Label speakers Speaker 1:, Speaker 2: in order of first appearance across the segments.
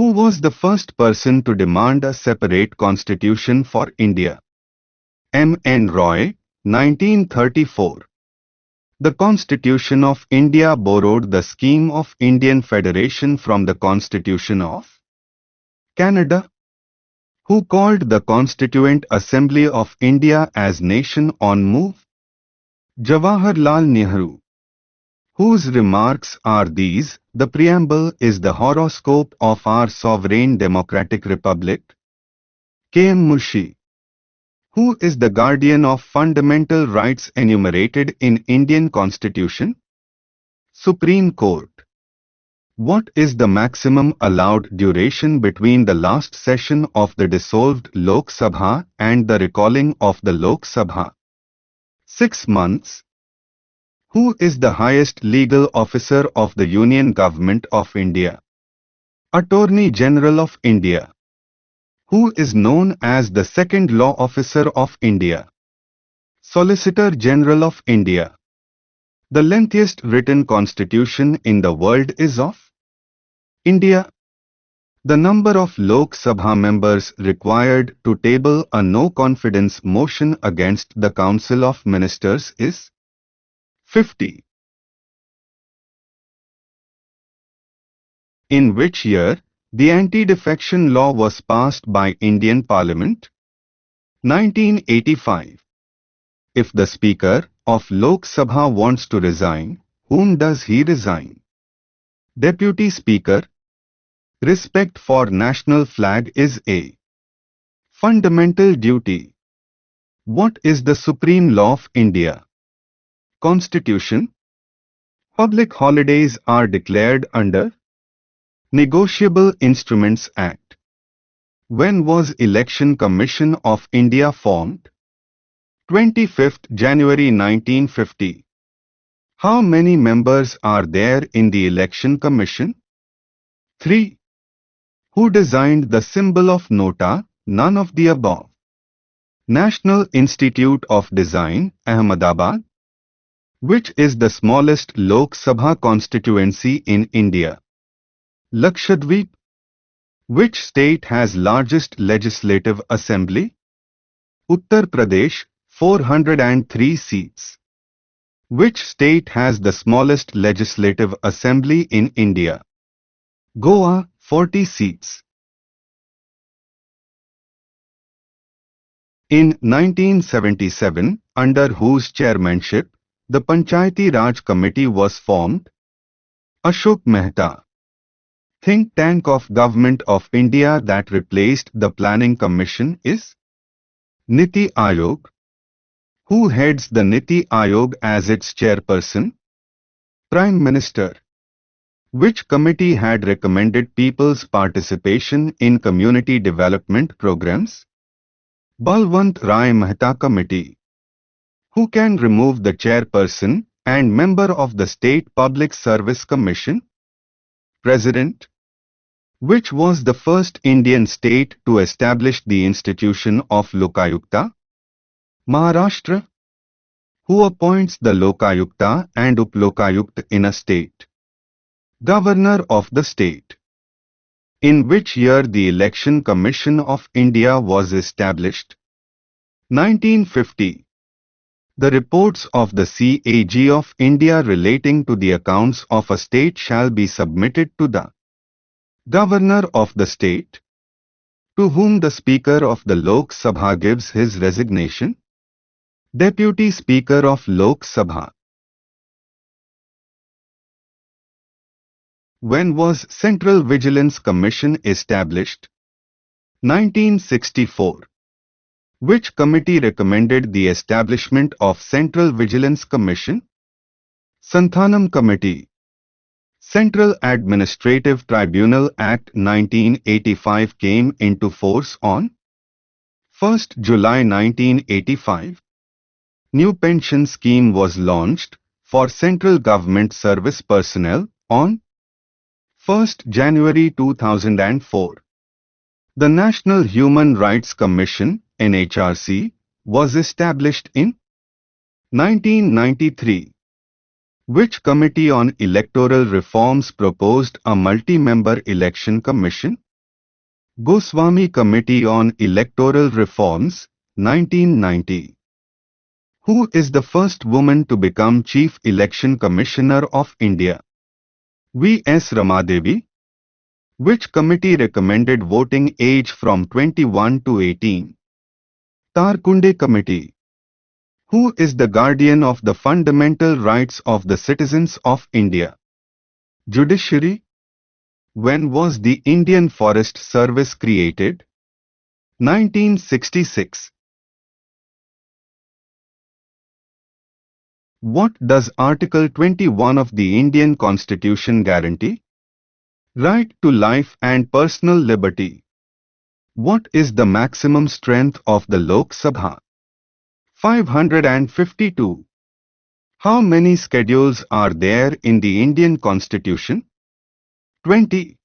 Speaker 1: Who was the first person to demand a separate constitution for India? M. N. Roy, 1934. The Constitution of India borrowed the scheme of Indian Federation from the Constitution of Canada. Who called the Constituent Assembly of India as Nation on Move? Jawaharlal Nehru. Whose remarks are these? The preamble is the horoscope of our sovereign democratic republic. K. M. Munshi. Who is the guardian of fundamental rights enumerated in Indian Constitution? Supreme Court. What is the maximum allowed duration between the last session of the dissolved Lok Sabha and the recalling of the Lok Sabha? 6 months. Who is the highest legal officer of the Union Government of India? Attorney General of India. Who is known as the second law officer of India? Solicitor General of India. The lengthiest written constitution in the world is of India. The number of Lok Sabha members required to table a no-confidence motion against the Council of Ministers is 50. In which year the anti-defection law was passed by Indian Parliament? 1985. If the Speaker of Lok Sabha wants to resign, whom does he resign? Deputy Speaker. Respect for national flag is a fundamental duty. What is the supreme law of India? Constitution. Public holidays are declared under Negotiable Instruments Act. When was Election Commission of India formed? 25th January 1950. How many members are there in the Election Commission? 3. Who designed the symbol of Nota? None of the above. National Institute of Design, Ahmedabad. Which is the smallest Lok Sabha constituency in India? Lakshadweep. Which state has largest legislative assembly? Uttar Pradesh, 403 seats. Which state has the smallest legislative assembly in India? Goa, 40 seats. In 1977, under whose chairmanship the Panchayati Raj Committee was formed? Ashok Mehta. Think tank of Government of India that replaced the Planning Commission is Niti Aayog. Who heads the Niti Aayog as its chairperson? Prime Minister. Which committee had recommended people's participation in community development programs? Balwant Rai Mehta Committee. Who can remove the chairperson and member of the State Public Service Commission? President. Which was the first Indian state to establish the institution of Lokayukta? Maharashtra. Who appoints the Lokayukta and Uplokayukt in a state? Governor of the state. In which year the Election Commission of India was established? 1950. The reports of the CAG of India relating to the accounts of a state shall be submitted to the Governor of the state, to whom the Speaker of the Lok Sabha gives his resignation. Deputy Speaker of Lok Sabha. When was Central Vigilance Commission established? 1964. Which committee recommended the establishment of Central Vigilance Commission? Santhanam Committee. Central Administrative Tribunal Act 1985 came into force on 1st July 1985. New pension scheme was launched for central government service personnel on 1st January 2004. The National Human Rights Commission (NHRC) was established in 1993. Which Committee on Electoral Reforms proposed a multi-member election commission? Goswami Committee on Electoral Reforms, 1990. Who is the first woman to become Chief Election Commissioner of India? V.S. Ramadevi. Which committee recommended voting age from 21 to 18? Tarkunde Committee. Who is the guardian of the fundamental rights of the citizens of India? Judiciary. When was the Indian Forest Service created? 1966. What does Article 21 of the Indian Constitution guarantee? Right to life and personal liberty. What is the maximum strength of the Lok Sabha? 552. How many schedules are there in the Indian Constitution? 20.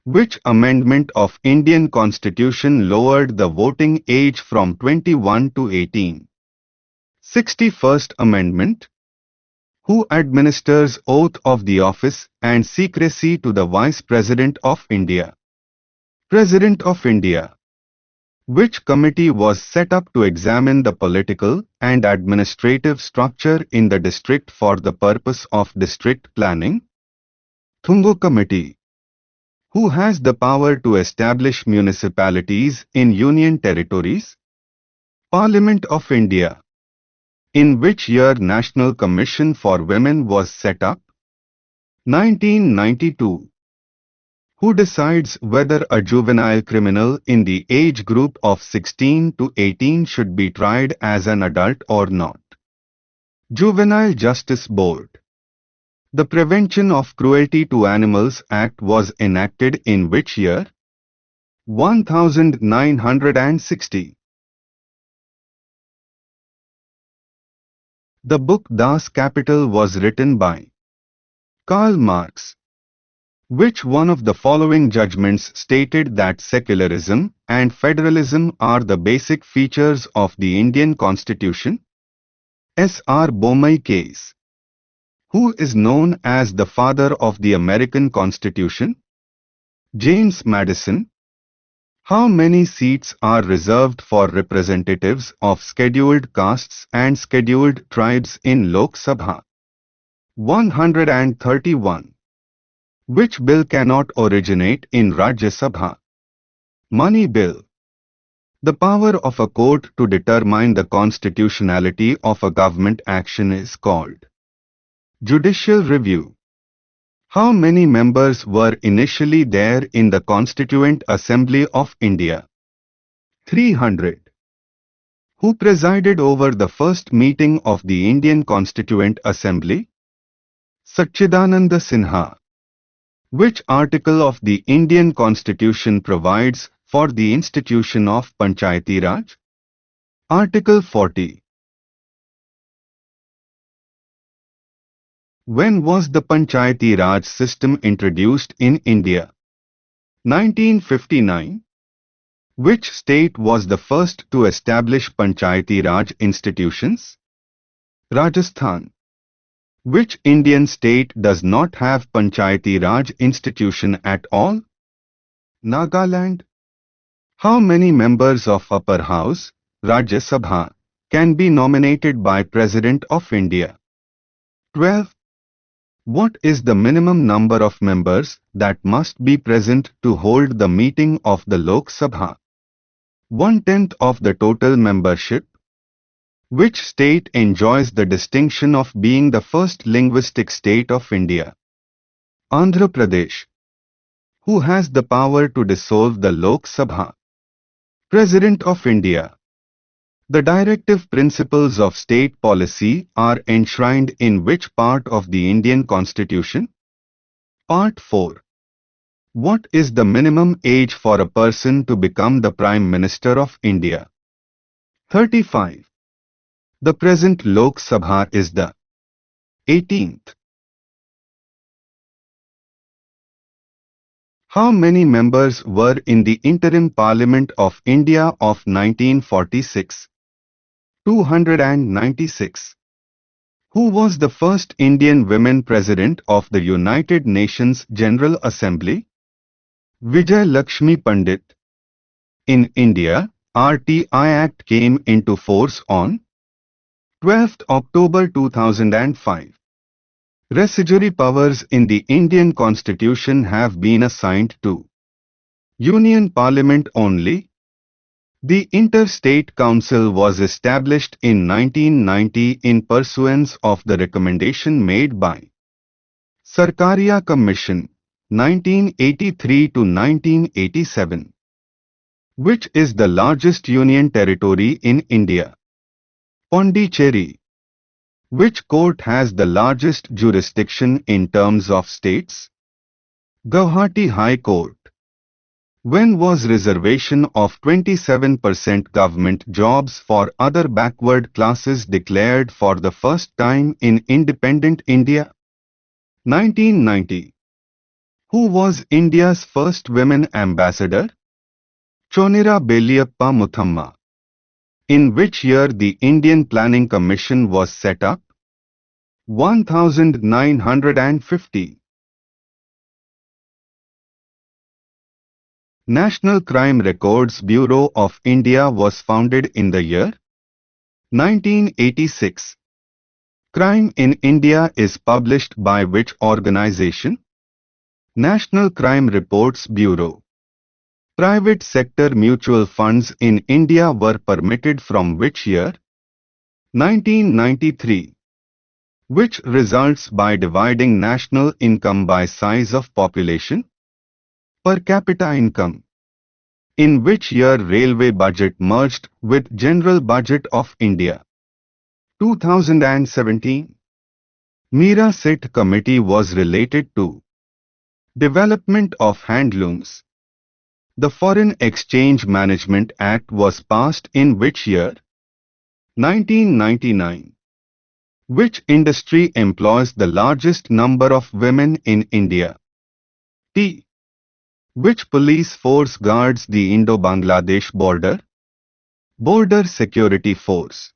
Speaker 1: Which amendment of Indian Constitution lowered the voting age from 21 to 18? 61st Amendment. Who administers oath of the office and secrecy to the Vice President of India? President of India. Which committee was set up to examine the political and administrative structure in the district for the purpose of district planning? Thungo Committee. Who has the power to establish municipalities in union territories? Parliament of India. In which year National Commission for Women was set up? 1992. Who decides whether a juvenile criminal in the age group of 16 to 18 should be tried as an adult or not? Juvenile Justice Board. The Prevention of Cruelty to Animals Act was enacted in which year? 1960. The book Das Kapital was written by Karl Marx. Which one of the following judgments stated that secularism and federalism are the basic features of the Indian Constitution? S.R. Bommai case. Who is known as the father of the American Constitution? James Madison. How many seats are reserved for representatives of scheduled castes and scheduled tribes in Lok Sabha? 131. Which bill cannot originate in Rajya Sabha? Money Bill. The power of a court to determine the constitutionality of a government action is called Judicial Review. How many members were initially there in the Constituent Assembly of India? 300. Who presided over the first meeting of the Indian Constituent Assembly? Satchidananda Sinha. Which article of the Indian Constitution provides for the institution of Panchayati Raj? Article 40. When was the Panchayati Raj system introduced in India? 1959. Which state was the first to establish Panchayati Raj institutions? Rajasthan. Which Indian state does not have Panchayati Raj institution at all? Nagaland. How many members of Upper House, Rajya Sabha, can be nominated by President of India? 12. What is the minimum number of members that must be present to hold the meeting of the Lok Sabha? 1/10 of the total membership. Which state enjoys the distinction of being the first linguistic state of India? Andhra Pradesh. Who has the power to dissolve the Lok Sabha? President of India. The directive principles of state policy are enshrined in which part of the Indian Constitution? Part 4. What is the minimum age for a person to become the Prime Minister of India? 35. The present Lok Sabha is the 18th. How many members were in the Interim Parliament of India of 1946? 296. Who was the first Indian women President of the United Nations General Assembly? Vijay Lakshmi Pandit. In India, RTI Act came into force on 12th October 2005. Residuary powers in the Indian Constitution have been assigned to Union Parliament only. The Interstate Council was established in 1990 in pursuance of the recommendation made by Sarkaria Commission 1983 to 1987, which is the largest union territory in India. Pondicherry. Which court has the largest jurisdiction in terms of states? Guwahati High Court. When was reservation of 27% government jobs for other backward classes declared for the first time in independent India? 1990. Who was India's first women ambassador? Chonira Beliyappa Muthamma. In which year the Indian Planning Commission was set up? 1950. National Crime Records Bureau of India was founded in the year 1986. Crime in India is published by which organization? National Crime Reports Bureau. Private sector mutual funds in India were permitted from which year? 1993. Which results by dividing national income by size of population? Per capita income. In which year railway budget merged with general budget of India? 2017. Meera Seth Committee was related to development of handlooms. The Foreign Exchange Management Act was passed in which year? 1999. Which industry employs the largest number of women in India? Tea. Which police force guards the Indo-Bangladesh border? Border Security Force.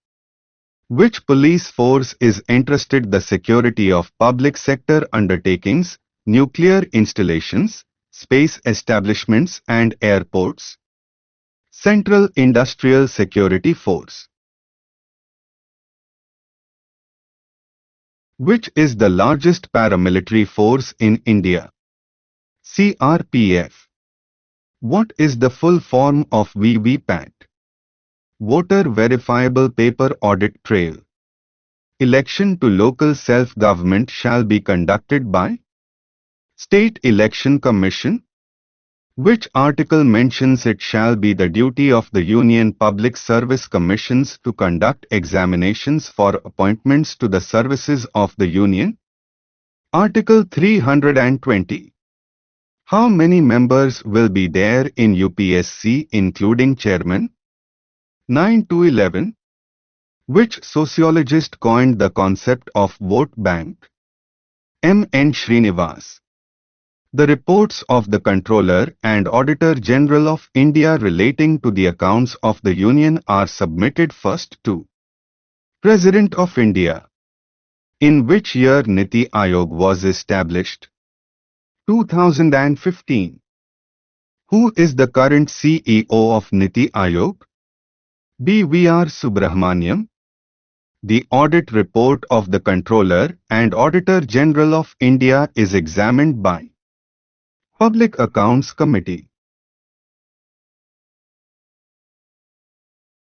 Speaker 1: Which police force is entrusted the security of public sector undertakings, nuclear installations, space establishments and airports? Central Industrial Security Force. Which is the largest paramilitary force in India? CRPF. What is the full form of VVPAT? Voter Verifiable Paper Audit Trail. Election to local self-government shall be conducted by State Election Commission. Which article mentions it shall be the duty of the Union Public Service Commissions to conduct examinations for appointments to the services of the Union? Article 320. How many members will be there in UPSC including chairman? 9 to 11. Which sociologist coined the concept of vote bank? M.N. Srinivas. The reports of the Controller and Auditor General of India relating to the accounts of the Union are submitted first to President of India. In which year Niti Aayog was established? 2015. Who is the current CEO of Niti Aayog? B.V.R. Subramaniam. The audit report of the Controller and Auditor General of India is examined by Public Accounts Committee.